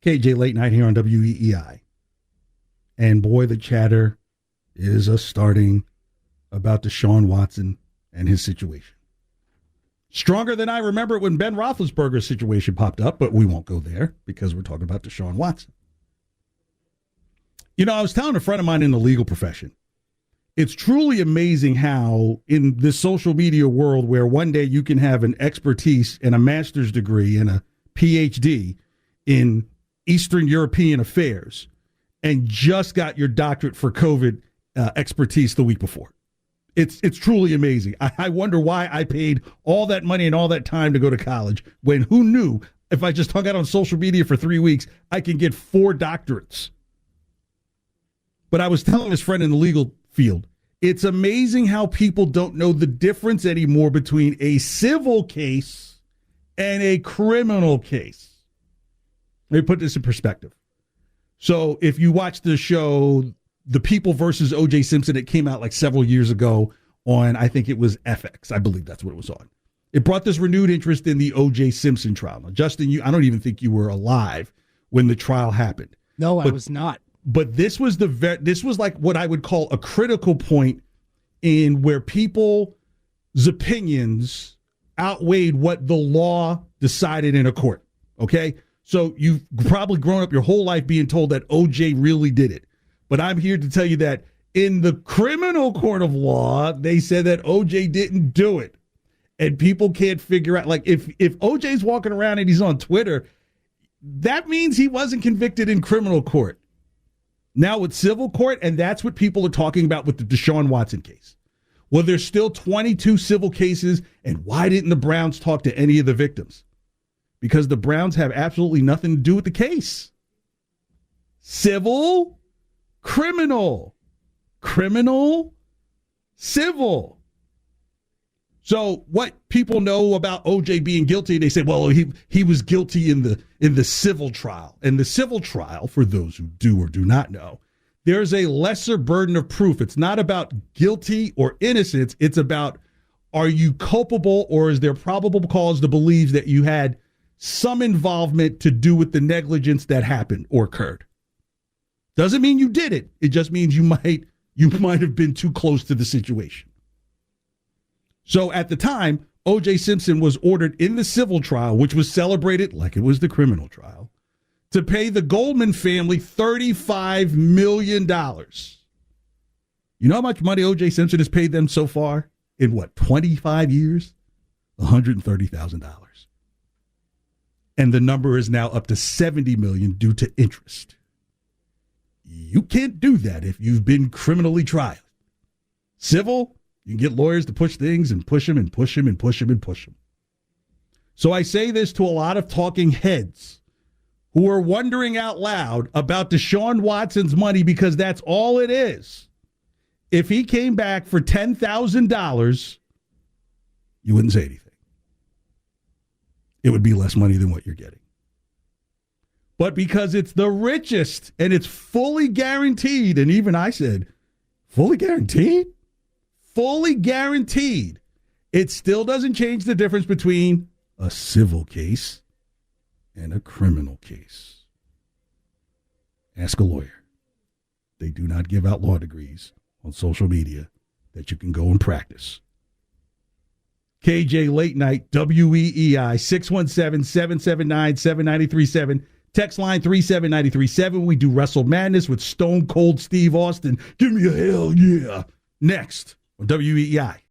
KJ Late Night here on WEEI. And boy, the chatter is starting about DeShaun Watson and his situation. Stronger than I remember it when Ben Roethlisberger's situation popped up, but we won't go there because we're talking about DeShaun Watson. You know, I was telling a friend of mine in the legal profession, it's truly amazing how in this social media world where one day you can have an expertise and a master's degree and a PhD in Eastern European affairs and just got your doctorate for COVID expertise the week before. It's truly amazing. I wonder why I paid all that money and all that time to go to college when who knew if I just hung out on social media for 3 weeks, I can get 4 doctorates. But I was telling this friend in the legal field, it's amazing how people don't know the difference anymore between a civil case and a criminal case. Let me put this in perspective. So if you watch the show, The People versus OJ Simpson, it came out like several years ago on, I think it was FX. I believe that's what it was on. It brought this renewed interest in the OJ Simpson trial. Now, Justin, I don't even think you were alive when the trial happened. No, I was not. But this was like what I would call a critical point in where people's opinions outweighed what the law decided in a court. Okay? So you've probably grown up your whole life being told that OJ really did it. But I'm here to tell you that in the criminal court of law, they said that OJ didn't do it. And people can't figure out, like, if OJ's walking around and he's on Twitter, that means he wasn't convicted in criminal court. Now it's civil court, and that's what people are talking about with the DeShaun Watson case. Well, there's still 22 civil cases, and why didn't the Browns talk to any of the victims? Because the Browns have absolutely nothing to do with the case. Civil, criminal, criminal, civil. So what people know about OJ being guilty, they say, well, he was guilty in the civil trial. And the civil trial, for those who do or do not know, there's a lesser burden of proof. It's not about guilty or innocence. It's about, are you culpable or is there probable cause to believe that you had some involvement to do with the negligence that happened or occurred? Doesn't mean you did it. It just means you might have been too close to the situation. So at the time, OJ Simpson was ordered in the civil trial, which was celebrated like it was the criminal trial, to pay the Goldman family $35 million. You know how much money OJ Simpson has paid them so far? In what, 25 years? $130,000. And the number is now up to $70 million due to interest. You can't do that if you've been criminally tried. Civil, you can get lawyers to push things and push them and push them and push them and push them. So I say this to a lot of talking heads who are wondering out loud about DeShaun Watson's money because that's all it is. If he came back for $10,000, you wouldn't say anything. It would be less money than what you're getting. But because it's the richest and it's fully guaranteed, and even I said, fully guaranteed? Fully guaranteed. It still doesn't change the difference between a civil case and a criminal case. Ask a lawyer. They do not give out law degrees on social media that you can go and practice. KJ Late Night, WEEI, 617-779-7937. Text line 37937. We do Wrestle Madness with Stone Cold Steve Austin. Give me a hell yeah. Next on WEEI.